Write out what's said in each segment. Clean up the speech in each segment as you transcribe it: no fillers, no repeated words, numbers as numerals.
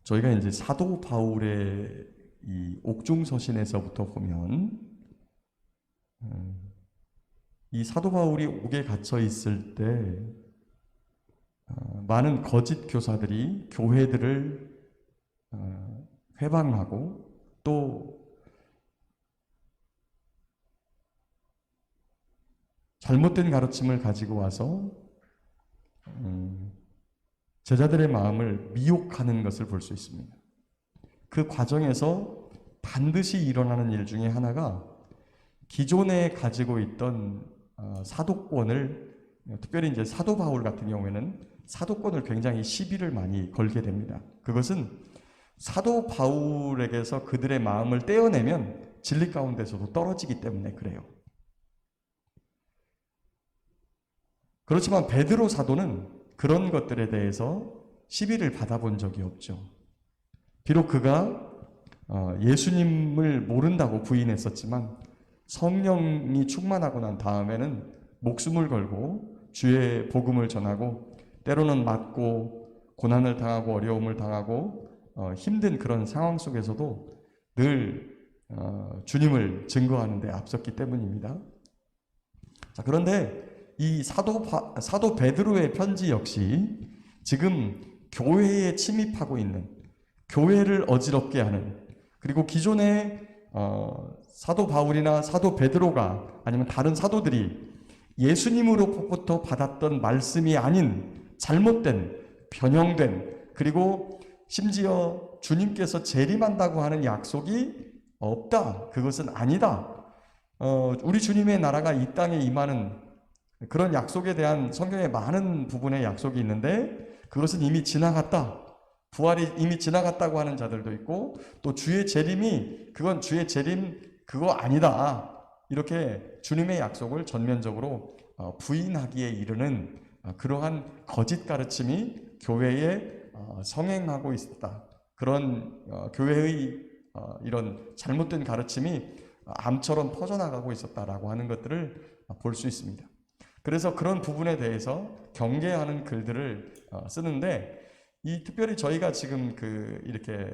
저희가 이제 사도 바울의 이 옥중서신에서부터 보면 이 사도 바울이 옥에 갇혀 있을 때 많은 거짓 교사들이 교회들을 회방하고 또 잘못된 가르침을 가지고 와서 제자들의 마음을 미혹하는 것을 볼 수 있습니다. 그 과정에서 반드시 일어나는 일 중에 하나가 기존에 가지고 있던 사도권을, 특별히 이제 사도 바울 같은 경우에는 사도권을 굉장히 시비를 많이 걸게 됩니다. 그것은 사도 바울에게서 그들의 마음을 떼어내면 진리 가운데서도 떨어지기 때문에 그래요. 그렇지만 베드로 사도는 그런 것들에 대해서 시비를 받아본 적이 없죠. 비록 그가 예수님을 모른다고 부인했었지만 성령이 충만하고 난 다음에는 목숨을 걸고 주의 복음을 전하고 때로는 맞고 고난을 당하고 어려움을 당하고 힘든 그런 상황 속에서도 늘 주님을 증거하는 데 앞섰기 때문입니다. 자, 그런데 이 사도 베드로의 편지 역시 지금 교회에 침입하고 있는, 교회를 어지럽게 하는, 그리고 기존에 사도 바울이나 사도 베드로가 아니면 다른 사도들이 예수님으로부터 받았던 말씀이 아닌 잘못된, 변형된, 그리고 심지어 주님께서 재림한다고 하는 약속이 없다, 그것은 아니다, 우리 주님의 나라가 이 땅에 임하는 그런 약속에 대한 성경의 많은 부분의 약속이 있는데 그것은 이미 지나갔다, 부활이 이미 지나갔다고 하는 자들도 있고, 또 주의 재림이 그건 주의 재림 그거 아니다, 이렇게 주님의 약속을 전면적으로 부인하기에 이르는 그러한 거짓 가르침이 교회에 성행하고 있었다. 그런 교회의 이런 잘못된 가르침이 암처럼 퍼져나가고 있었다라고 하는 것들을 볼 수 있습니다. 그래서 그런 부분에 대해서 경계하는 글들을 쓰는데, 이 특별히 저희가 지금 이렇게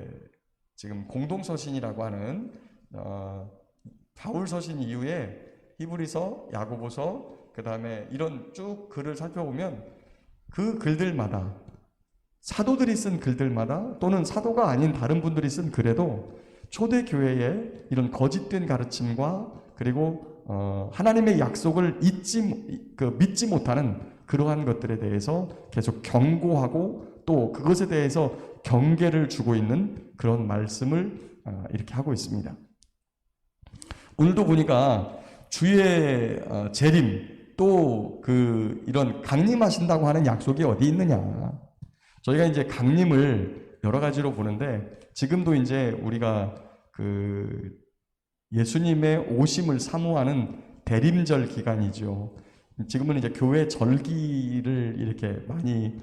지금 공동서신이라고 하는 바울 서신 이후에 히브리서, 야고보서, 그 다음에 이런 쭉 글을 살펴보면 그 글들마다, 사도들이 쓴 글들마다 또는 사도가 아닌 다른 분들이 쓴 글에도 초대교회의 이런 거짓된 가르침과 그리고 하나님의 약속을 믿지 못하는 그러한 것들에 대해서 계속 경고하고 또 그것에 대해서 경계를 주고 있는 그런 말씀을 이렇게 하고 있습니다. 오늘도 보니까 주의 재림, 또 이런 강림하신다고 하는 약속이 어디 있느냐. 저희가 이제 강림을 여러 가지로 보는데, 지금도 이제 우리가 예수님의 오심을 사모하는 대림절 기간이죠. 지금은 이제 교회 절기를 이렇게 많이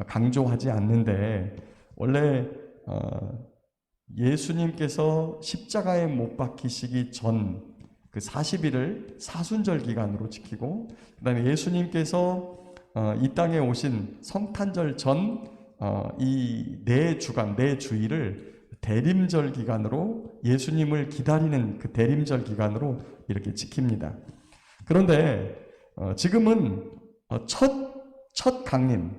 강조하지 않는데, 원래 예수님께서 십자가에 못 박히시기 전 그 40일을 사순절 기간으로 지키고, 그 다음에 예수님께서 이 땅에 오신 성탄절 전 이 4주간, 4주일을 대림절 기간으로, 예수님을 기다리는 그 대림절 기간으로 이렇게 지킵니다. 그런데 지금은 첫 강림,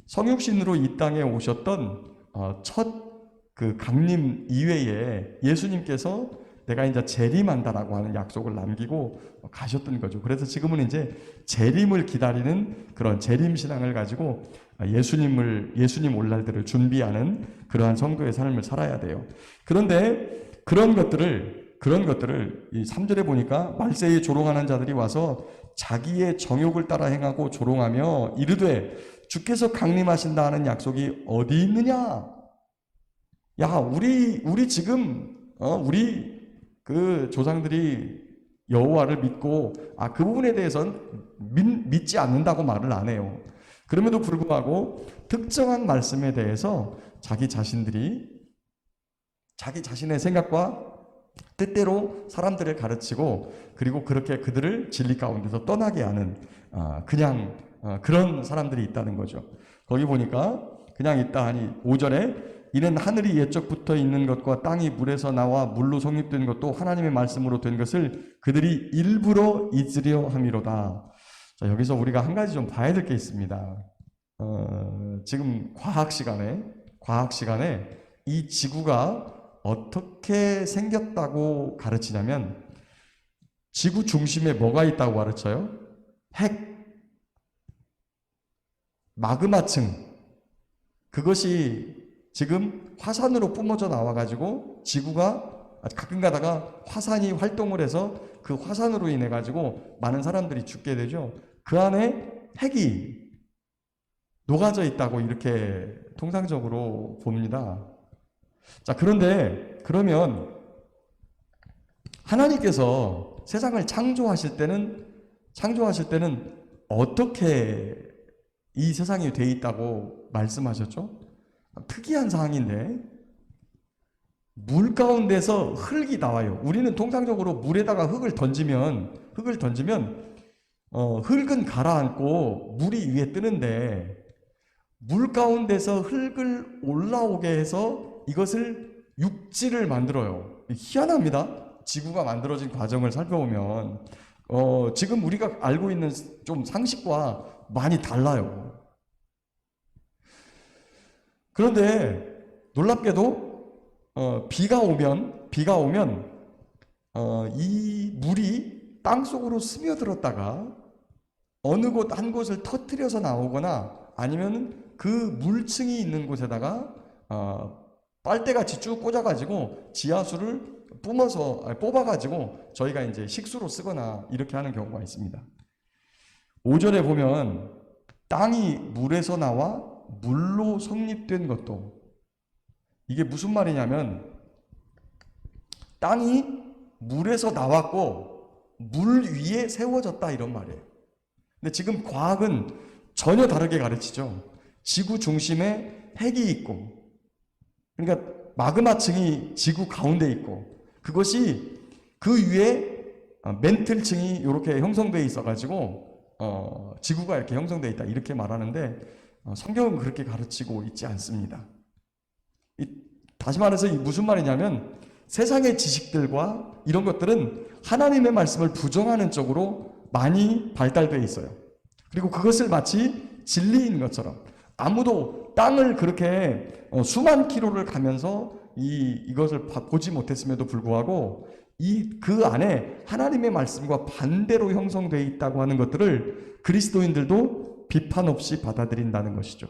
성육신으로 이 땅에 오셨던 첫 그 강림 이외에 예수님께서 내가 이제 재림한다라고 하는 약속을 남기고 가셨던 거죠. 그래서 지금은 이제 재림을 기다리는 그런 재림 신앙을 가지고 예수님 오날들을 준비하는 그러한 성도의 삶을 살아야 돼요. 그런데 그런 것들을 이 3절에 보니까 말세에 조롱하는 자들이 와서 자기의 정욕을 따라 행하고 조롱하며 이르되 주께서 강림하신다 하는 약속이 어디 있느냐? 야, 우리 지금 우리 그 조상들이 여호와를 믿고 그 부분에 대해서는 믿지 않는다고 말을 안 해요. 그럼에도 불구하고 특정한 말씀에 대해서 자기 자신의 생각과 뜻대로 사람들을 가르치고, 그리고 그렇게 그들을 진리 가운데서 떠나게 하는 그런 사람들이 있다는 거죠. 거기 보니까 그냥 있다 하니 5절에 이는 하늘이 옛적부터 있는 것과 땅이 물에서 나와 물로 성립된 것도 하나님의 말씀으로 된 것을 그들이 일부러 잊으려 함이로다. 자, 여기서 우리가 한 가지 좀 봐야 될 게 있습니다. 지금 과학 시간에 이 지구가 어떻게 생겼다고 가르치냐면 지구 중심에 뭐가 있다고 가르쳐요? 핵, 마그마층. 그것이 지금 화산으로 뿜어져 나와가지고 지구가 가끔 가다가 화산이 활동을 해서 그 화산으로 인해 가지고 많은 사람들이 죽게 되죠. 그 안에 핵이 녹아져 있다고 이렇게 통상적으로 봅니다. 자, 그런데 그러면 하나님께서 세상을 창조하실 때는 어떻게 이 세상이 돼 있다고 말씀하셨죠? 특이한 사항인데 물 가운데서 흙이 나와요. 우리는 통상적으로 물에다가 흙을 던지면 흙은 가라앉고 물이 위에 뜨는데 물 가운데서 흙을 올라오게 해서 이것을 육지를 만들어요. 희한합니다. 지구가 만들어진 과정을 살펴보면 지금 우리가 알고 있는 좀 상식과 많이 달라요. 그런데 놀랍게도 비가 오면 이 물이 땅 속으로 스며들었다가 어느 곳 한 곳을 터뜨려서 나오거나 아니면 그 물층이 있는 곳에다가 빨대같이 쭉 꽂아가지고 지하수를 뽑아가지고 저희가 이제 식수로 쓰거나 이렇게 하는 경우가 있습니다. 5절에 보면 땅이 물에서 나와 물로 성립된 것도, 이게 무슨 말이냐면 땅이 물에서 나왔고 물 위에 세워졌다 이런 말이에요. 근데 지금 과학은 전혀 다르게 가르치죠. 지구 중심에 핵이 있고, 그러니까 마그마층이 지구 가운데 있고, 그것이 그 위에 멘틀층이 이렇게 형성되어 있어가지고 지구가 이렇게 형성되어 있다 이렇게 말하는데 성경은 그렇게 가르치고 있지 않습니다. 다시 말해서 무슨 말이냐면 세상의 지식들과 이런 것들은 하나님의 말씀을 부정하는 쪽으로 많이 발달되어 있어요. 그리고 그것을 마치 진리인 것처럼 아무도 땅을 그렇게 수만 킬로를 가면서 이것을 보지 못했음에도 불구하고 그 안에 하나님의 말씀과 반대로 형성되어 있다고 하는 것들을 그리스도인들도 비판 없이 받아들인다는 것이죠.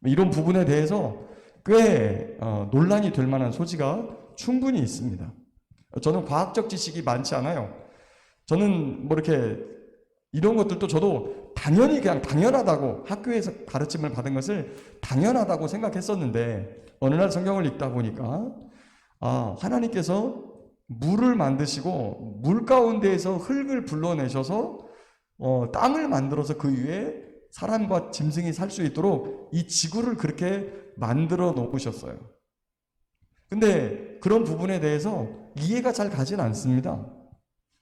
이런 부분에 대해서 꽤 논란이 될 만한 소지가 충분히 있습니다. 저는 과학적 지식이 많지 않아요. 저는 뭐 이렇게 이런 것들도 저도 당연히 그냥 당연하다고 학교에서 가르침을 받은 것을 당연하다고 생각했었는데 어느 날 성경을 읽다 보니까 하나님께서 물을 만드시고 물 가운데에서 흙을 불러내셔서 땅을 만들어서 그 위에 사람과 짐승이 살 수 있도록 이 지구를 그렇게 만들어 놓으셨어요. 근데 그런 부분에 대해서 이해가 잘 가진 않습니다.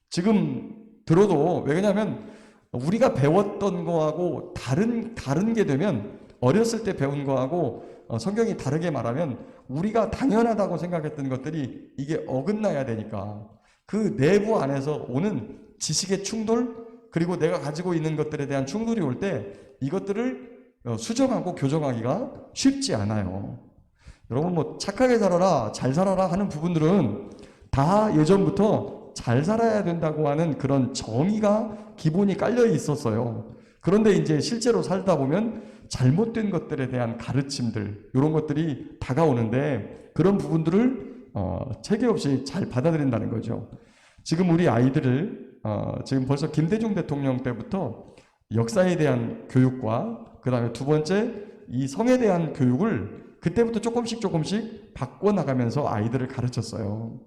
지금 들어도 왜냐하면 우리가 배웠던 거하고 다른 게 되면 어렸을 때 배운 거하고 성경이 다르게 말하면 우리가 당연하다고 생각했던 것들이 이게 어긋나야 되니까 그 내부 안에서 오는 지식의 충돌 그리고 내가 가지고 있는 것들에 대한 충돌이 올 때 이것들을 수정하고 교정하기가 쉽지 않아요. 여러분 뭐 착하게 살아라 잘 살아라 하는 부분들은 다 예전부터 잘 살아야 된다고 하는 그런 정의가 기본이 깔려 있었어요. 그런데 이제 실제로 살다 보면 잘못된 것들에 대한 가르침들 이런 것들이 다가오는데 그런 부분들을 체계 없이 잘 받아들인다는 거죠. 지금 우리 아이들을 지금 벌써 김대중 대통령 때부터 역사에 대한 교육과 그 다음에 두 번째 이 성에 대한 교육을 그때부터 조금씩 바꿔나가면서 아이들을 가르쳤어요.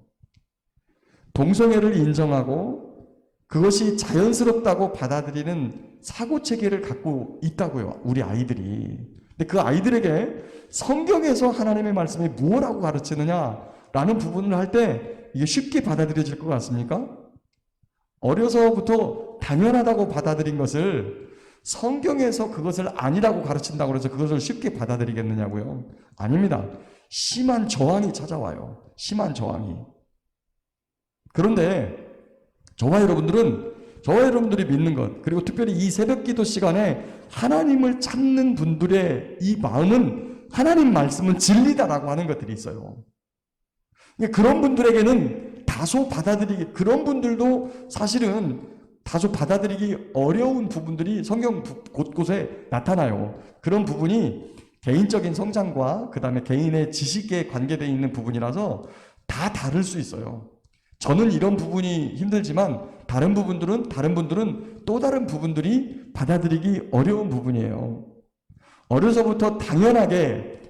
동성애를 인정하고 그것이 자연스럽다고 받아들이는 사고체계를 갖고 있다고요, 우리 아이들이. 근데 그 아이들에게 성경에서 하나님의 말씀이 무엇라고 가르치느냐라는 부분을 할 때 이게 쉽게 받아들여질 것 같습니까? 어려서부터 당연하다고 받아들인 것을 성경에서 그것을 아니라고 가르친다고 해서 그것을 쉽게 받아들이겠느냐고요? 아닙니다. 심한 저항이 찾아와요. 심한 저항이. 그런데 저와 여러분들이 믿는 것, 그리고 특별히 이 새벽 기도 시간에 하나님을 찾는 분들의 이 마음은 하나님 말씀은 진리다라고 하는 것들이 있어요. 그런 분들에게는 그런 분들도 사실은 다소 받아들이기 어려운 부분들이 성경 곳곳에 나타나요. 그런 부분이 개인적인 성장과 그 다음에 개인의 지식에 관계되어 있는 부분이라서 다 다를 수 있어요. 저는 이런 부분이 힘들지만 다른 분들은 또 다른 부분들이 받아들이기 어려운 부분이에요. 어려서부터 당연하게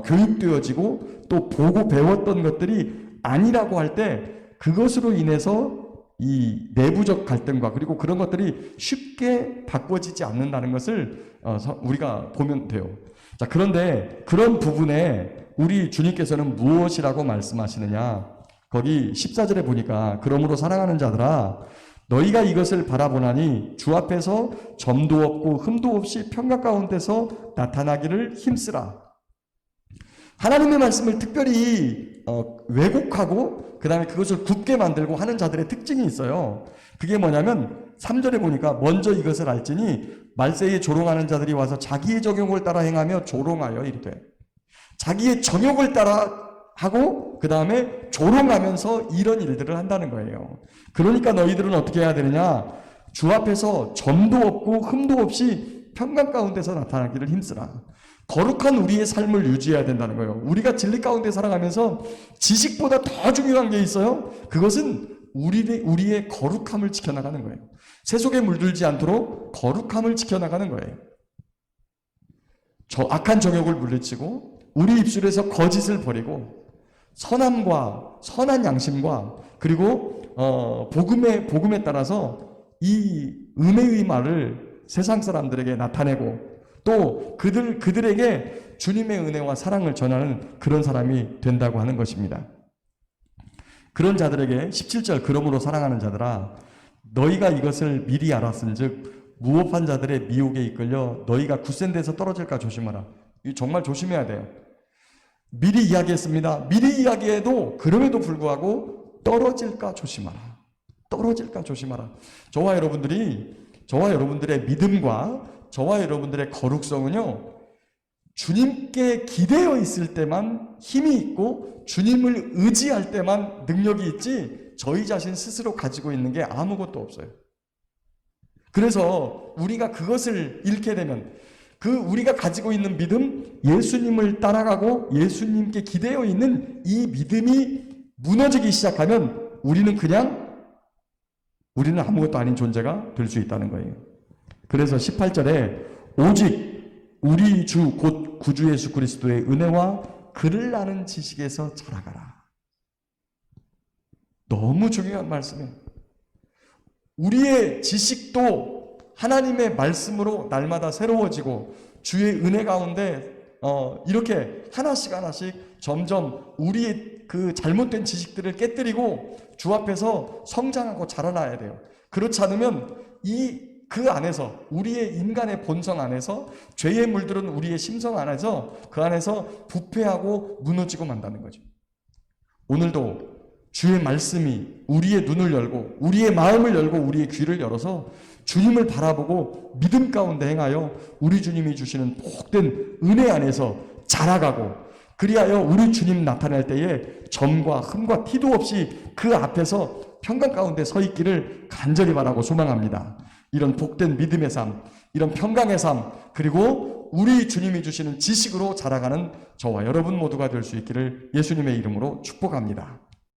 교육되어지고 또 보고 배웠던 것들이 아니라고 할 때 그것으로 인해서 이 내부적 갈등과 그리고 그런 것들이 쉽게 바꿔지지 않는다는 것을 우리가 보면 돼요. 자, 그런데 그런 부분에 우리 주님께서는 무엇이라고 말씀하시느냐? 거기 14절에 보니까 그러므로 사랑하는 자들아 너희가 이것을 바라보나니 주 앞에서 점도 없고 흠도 없이 평강 가운데서 나타나기를 힘쓰라. 하나님의 말씀을 특별히 왜곡하고 그 다음에 그것을 굳게 만들고 하는 자들의 특징이 있어요. 그게 뭐냐면 3절에 보니까 먼저 이것을 알지니 말세에 조롱하는 자들이 와서 자기의 정욕을 따라 행하며 조롱하여 이르되, 자기의 정욕을 따라 하고 그 다음에 조롱하면서 이런 일들을 한다는 거예요. 그러니까 너희들은 어떻게 해야 되느냐? 주 앞에서 점도 없고 흠도 없이 평강 가운데서 나타나기를 힘쓰라. 거룩한 우리의 삶을 유지해야 된다는 거예요. 우리가 진리 가운데 살아가면서 지식보다 더 중요한 게 있어요. 그것은 우리의 거룩함을 지켜나가는 거예요. 세속에 물들지 않도록 거룩함을 지켜나가는 거예요. 악한 정욕을 물리치고 우리 입술에서 거짓을 버리고 선함과 선한 양심과 그리고 복음에 따라서 이 은혜의 말을 세상 사람들에게 나타내고 또 그들에게 주님의 은혜와 사랑을 전하는 그런 사람이 된다고 하는 것입니다. 그런 자들에게 17절 그러므로 사랑하는 자들아 너희가 이것을 미리 알았은즉 무업한 자들의 미혹에 이끌려 너희가 굳센 데서 떨어질까 조심하라. 이거 정말 조심해야 돼요. 미리 이야기했습니다. 미리 이야기해도 그럼에도 불구하고 떨어질까 조심하라. 떨어질까 조심하라. 저와 여러분들의 믿음과 저와 여러분들의 거룩성은요, 주님께 기대어 있을 때만 힘이 있고 주님을 의지할 때만 능력이 있지 저희 자신 스스로 가지고 있는 게 아무것도 없어요. 그래서 우리가 그것을 잃게 되면 우리가 가지고 있는 믿음, 예수님을 따라가고 예수님께 기대어 있는 이 믿음이 무너지기 시작하면 우리는 아무것도 아닌 존재가 될 수 있다는 거예요. 그래서 18절에 오직 우리 주 곧 구주 예수 그리스도의 은혜와 그를 아는 지식에서 자라가라. 너무 중요한 말씀이에요. 우리의 지식도 하나님의 말씀으로 날마다 새로워지고 주의 은혜 가운데 이렇게 하나씩 점점 우리의 그 잘못된 지식들을 깨뜨리고 주 앞에서 성장하고 자라나야 돼요. 그렇지 않으면 그 안에서 우리의 인간의 본성 안에서 죄에 물들은 우리의 심성 안에서 그 안에서 부패하고 무너지고 만다는 거죠. 오늘도 주의 말씀이 우리의 눈을 열고 우리의 마음을 열고 우리의 귀를 열어서 주님을 바라보고 믿음 가운데 행하여 우리 주님이 주시는 복된 은혜 안에서 자라가고 그리하여 우리 주님 나타날 때에 점과 흠과 티도 없이 그 앞에서 평강 가운데 서 있기를 간절히 바라고 소망합니다. 이런 복된 믿음의 삶, 이런 평강의 삶, 그리고 우리 주님이 주시는 지식으로 자라가는 저와 여러분 모두가 될 수 있기를 예수님의 이름으로 축복합니다.